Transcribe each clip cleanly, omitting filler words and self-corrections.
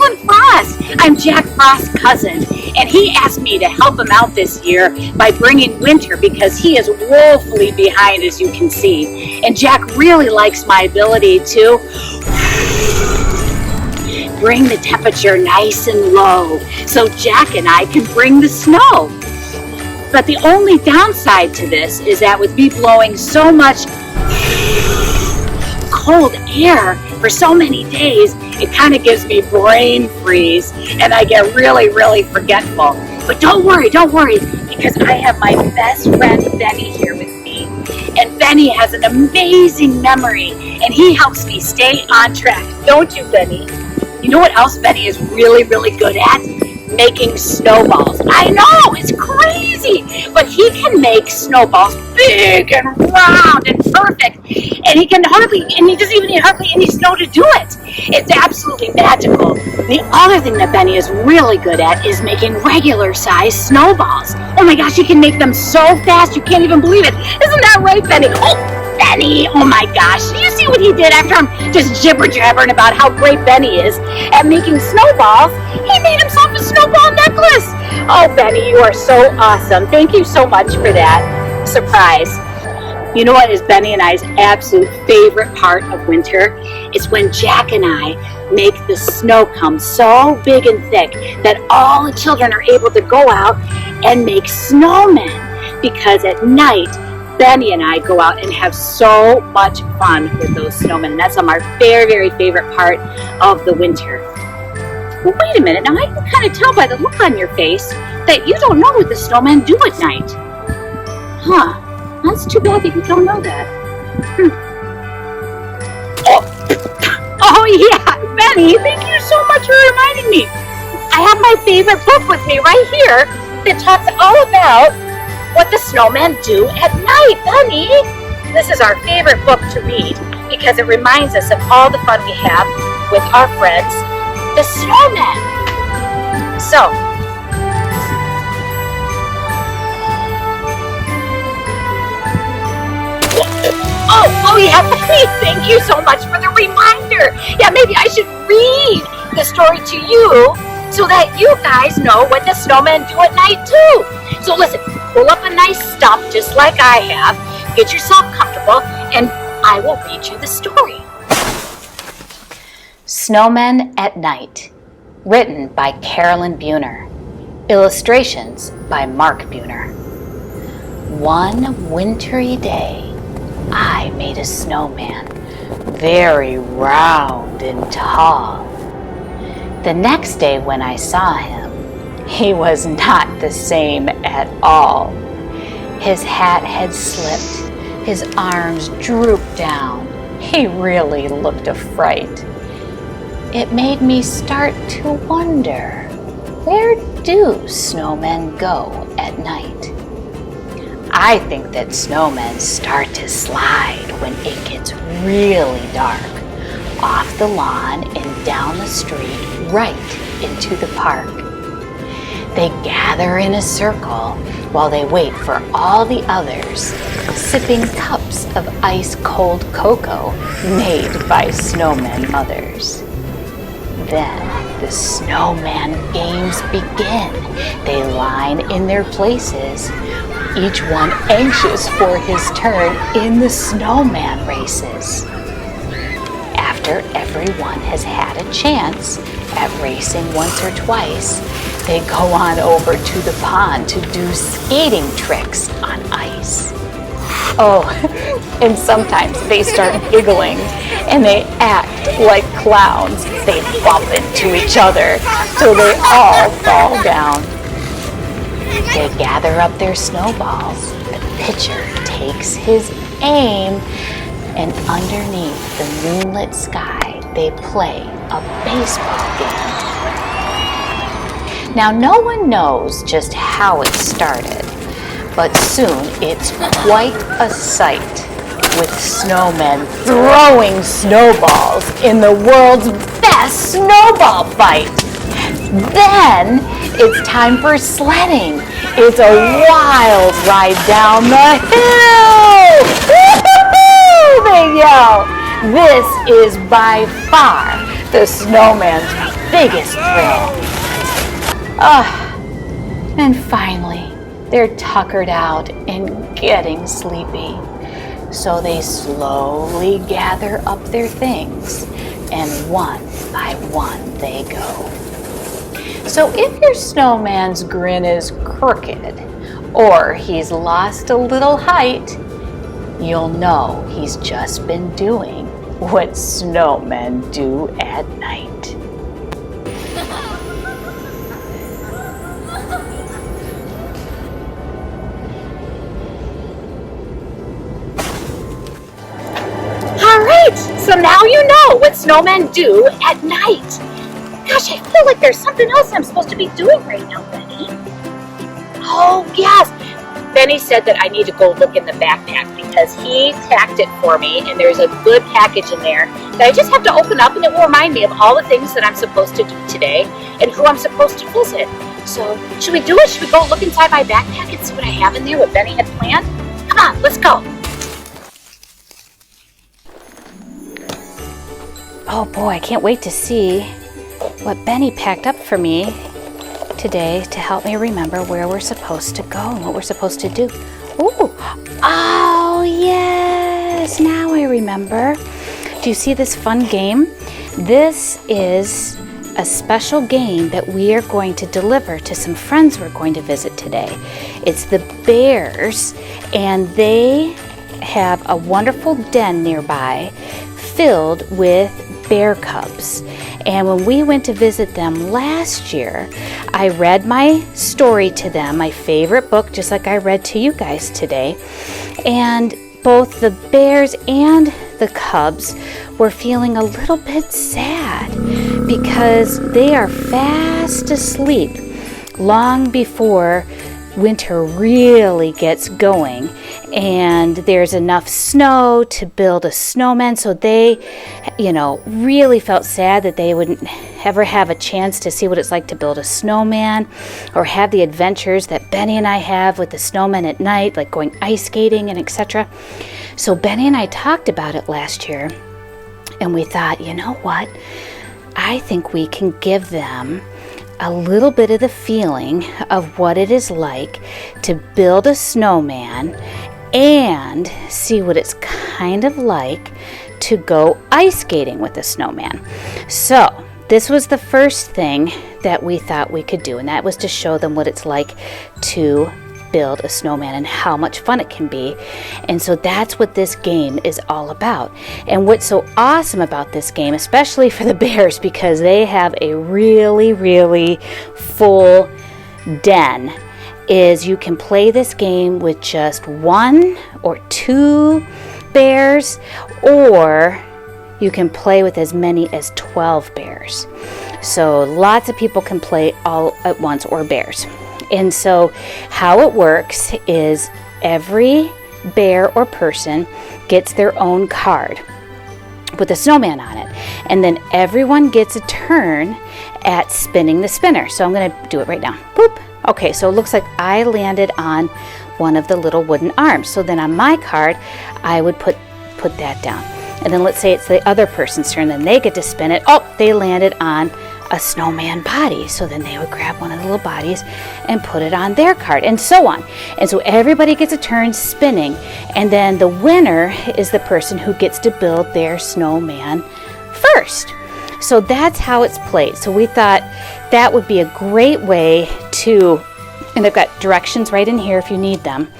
Jacklin Frost. I'm Jack Frost's cousin, and he asked me to help him out this year by bringing winter because he is woefully behind, as you can see. And Jack really likes my ability to bring the temperature nice and low so Jack and I can bring the snow. But the only downside to this is that with me blowing so much cold air for so many days, it kind of gives me brain freeze and I get really, really forgetful. But don't worry, because I have my best friend Benny here with me. And Benny has an amazing memory and he helps me stay on track. Don't you, Benny? You know what else Benny is really, really good at? Making snowballs. I know, it's crazy, but he can make snowballs big and round and perfect, and he doesn't even need hardly any snow to do it. It's absolutely magical. The other thing that Benny is really good at is making regular size snowballs. Oh my gosh, he can make them so fast you can't even believe it. Isn't that right, Benny? Benny, oh my gosh, you see what he did after I'm just jibber-jabbering about how great Benny is at making snowballs? He made himself a snowball necklace. Oh, Benny, you are so awesome. Thank you so much for that surprise. You know what is Benny and I's absolute favorite part of winter? It's when Jack and I make the snow come so big and thick that all the children are able to go out and make snowmen, because at night Benny and I go out and have so much fun with those snowmen, and that's our very, very favorite part of the winter. Well, wait a minute, now I can kind of tell by the look on your face that you don't know what the snowmen do at night. Huh, that's too bad that you don't know that. Oh yeah, Benny, thank you so much for reminding me. I have my favorite book with me right here that talks all about what the snowmen do at night, Benny. This is our favorite book to read because it reminds us of all the fun we have with our friends, the snowmen. So, oh yeah, Benny, thank you so much for the reminder. Yeah, maybe I should read the story to you so that you guys know what the snowmen do at night too. So listen, pull up a nice stump just like I have, get yourself comfortable, and I will read you the story. Snowmen at Night, written by Caralyn Buehner. Illustrations by Mark Buehner. One wintry day, I made a snowman, very round and tall. The next day when I saw him, he was not the same at all. His hat had slipped, his arms drooped down. He really looked a fright. It made me start to wonder, where do snowmen go at night? I think that snowmen start to slide when it gets really dark, off the lawn and down the street right into the park. They gather in a circle while they wait for all the others, sipping cups of ice-cold cocoa made by snowmen mothers. Then the snowman games begin. They line in their places, each one anxious for his turn in the snowman races. After everyone has had a chance at racing once or twice, they go on over to the pond to do skating tricks on ice. Oh, and sometimes they start giggling and they act like clowns. They bump into each other till they all fall down. They gather up their snowballs. The pitcher takes his aim, and underneath the moonlit sky, they play a baseball game. Now, no one knows just how it started, but soon it's quite a sight, with snowmen throwing snowballs in the world's best snowball fight. Then it's time for sledding. It's a wild ride down the hill. Woo-hoo-hoo, they yell. This is by far the snowman's biggest thrill. And finally, they're tuckered out and getting sleepy. So they slowly gather up their things, and one by one they go. So if your snowman's grin is crooked, or he's lost a little height, you'll know he's just been doing what snowmen do at night. All right, so now you know what snowmen do at night. Gosh, I feel like there's something else I'm supposed to be doing right now, Benny. Oh, yes. Benny said that I need to go look in the backpack because he packed it for me, and there's a good package in there that I just have to open up, and it will remind me of all the things that I'm supposed to do today and who I'm supposed to visit. So, should we do it? Should we go look inside my backpack and see what I have in there, what Benny had planned? Come on, let's go. Oh boy, I can't wait to see what Benny packed up for me today to help me remember where we're supposed to go and what we're supposed to do. Ooh, oh yes, now I remember. Do you see this fun game? This is a special game that we are going to deliver to some friends we're going to visit today. It's the bears, and they have a wonderful den nearby filled with bear cubs. And when we went to visit them last year, I read my story to them, my favorite book, just like I read to you guys today. And both the bears and the cubs were feeling a little bit sad because they are fast asleep long before winter really gets going, and there's enough snow to build a snowman. So they, really felt sad that they wouldn't ever have a chance to see what it's like to build a snowman or have the adventures that Benny and I have with the snowmen at night, like going ice skating and etc. So Benny and I talked about it last year, and we thought, you know what? I think we can give them a little bit of the feeling of what it is like to build a snowman and see what it's kind of like to go ice skating with a snowman. So this was the first thing that we thought we could do, and that was to show them what it's like to build a snowman and how much fun it can be. And so that's what this game is all about. And what's so awesome about this game, especially for the bears, because they have a really, really full den, is you can play this game with just 1 or 2 bears, or you can play with as many as 12 bears. So lots of people can play all at once, or bears. And so how it works is every bear or person gets their own card with a snowman on it. And then everyone gets a turn at spinning the spinner. So I'm going to do it right now. Boop. Okay, so it looks like I landed on one of the little wooden arms. So then on my card, I would put that down. And then let's say it's the other person's turn, then they get to spin it. Oh, they landed on a snowman body. So then they would grab one of the little bodies and put it on their card, and so on. And so everybody gets a turn spinning, and then the winner is the person who gets to build their snowman first. So that's how it's played. So we thought that would be a great way to, and they've got directions right in here if you need them,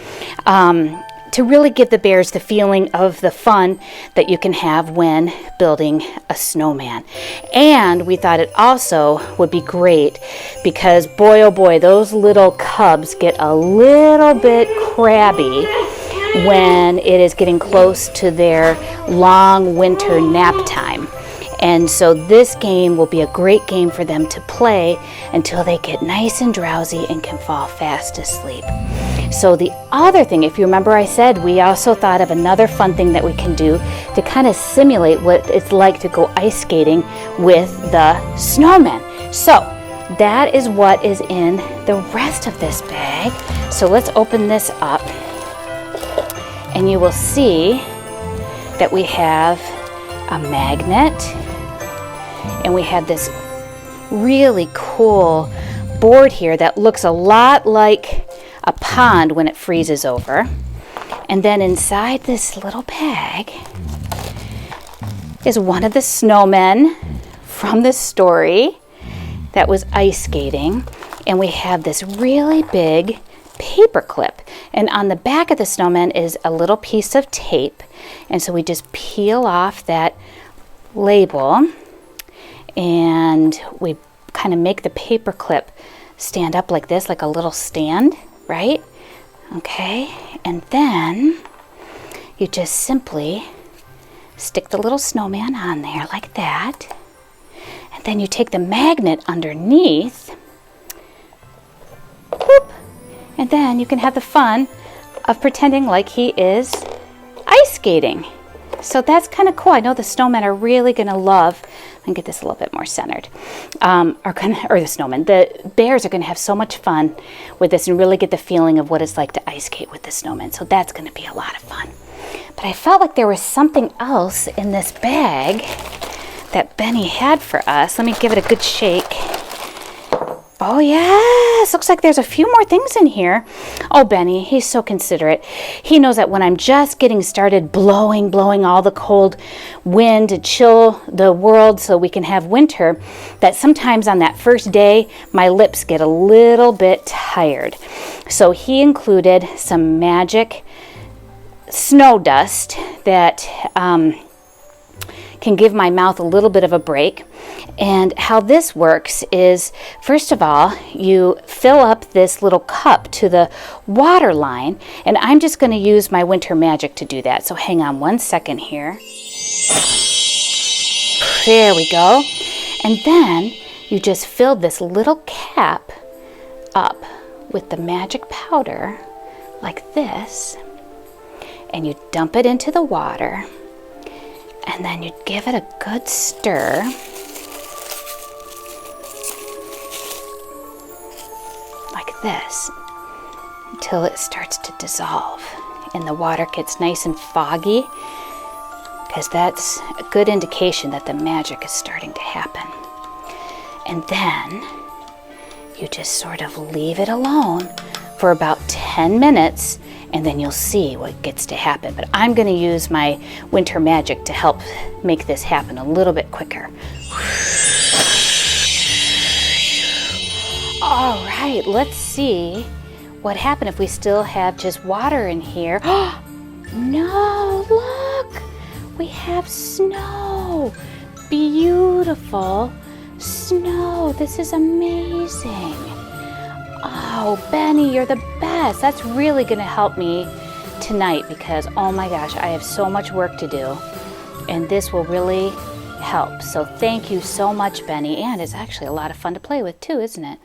to really give the bears the feeling of the fun that you can have when building a snowman. And we thought it also would be great because, boy oh boy, those little cubs get a little bit crabby when it is getting close to their long winter nap time. And so this game will be a great game for them to play until they get nice and drowsy and can fall fast asleep. So the other thing, if you remember, I said we also thought of another fun thing that we can do to kind of simulate what it's like to go ice skating with the snowmen. So that is what is in the rest of this bag. So let's open this up, and you will see that we have a magnet, and we have this really cool board here that looks a lot like a pond when it freezes over. And then inside this little bag is one of the snowmen from this story that was ice skating. And we have this really big paper clip. And on the back of the snowman is a little piece of tape. And so we just peel off that label and we kind of make the paper clip stand up like this, like a little stand, right? Okay, and then you just simply stick the little snowman on there like that. And then you take the magnet underneath, boop, and then you can have the fun of pretending like he is ice skating. So that's kind of cool. I know the snowmen are really going to love, let me get this a little bit more centered, the snowmen, the bears are going to have so much fun with this and really get the feeling of what it's like to ice skate with the snowmen. So that's going to be a lot of fun. But I felt like there was something else in this bag that Benny had for us. Let me give it a good shake. Oh yes, looks like there's a few more things in here. Oh, Benny, he's so considerate. He knows that when I'm just getting started blowing all the cold wind to chill the world so we can have winter, that sometimes on that first day, my lips get a little bit tired. So he included some magic snow dust that can give my mouth a little bit of a break. And how this works is, first of all, you fill up this little cup to the water line, and I'm just going to use my winter magic to do that. So hang on one second here. There we go. And then you just fill this little cap up with the magic powder like this, and you dump it into the water, and then you give it a good stir. Like this, until it starts to dissolve and the water gets nice and foggy, because that's a good indication that the magic is starting to happen. And then you just sort of leave it alone for about 10 minutes, and then you'll see what gets to happen. But I'm going to use my winter magic to help make this happen a little bit quicker. All right, let's see what happened if we still have just water in here. No, look, we have snow. Beautiful snow. This is amazing. Oh, Benny, you're the best. That's really going to help me tonight because, oh my gosh, I have so much work to do, and this will really help. So thank you so much, Benny. And it's actually a lot of fun to play with too, isn't it?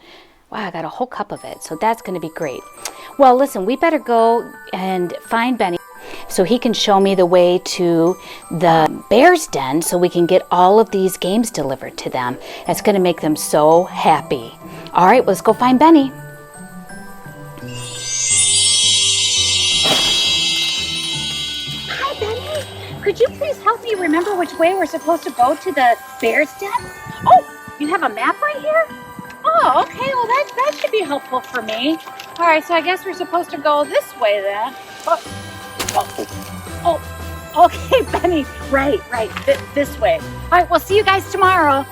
Wow, I got a whole cup of it. So that's going to be great. Well, listen, we better go and find Benny so he can show me the way to the bear's den so we can get all of these games delivered to them. It's going to make them so happy. All right, let's go find Benny. Hi, Benny. Could you please help me remember which way we're supposed to go to the bear's den? Oh, you have a map right here? Oh, okay. Well, that should be helpful for me. All right, so I guess we're supposed to go this way then. Oh, okay, Benny. Right. This way. All right, we'll see you guys tomorrow.